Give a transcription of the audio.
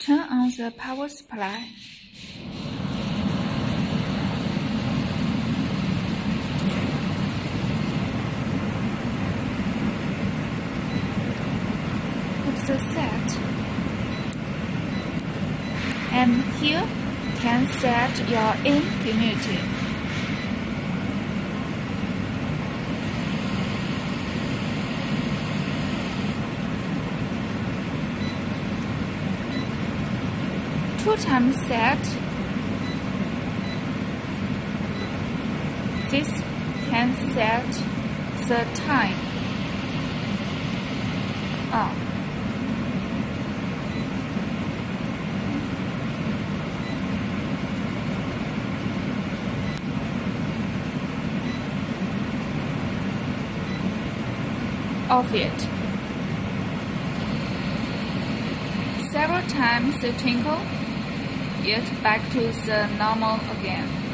Turn on the power supply. Put the set. And here you can set your infinity. Two times set. This can set the time. Off it. Several times the twinkle, yet back to the normal again.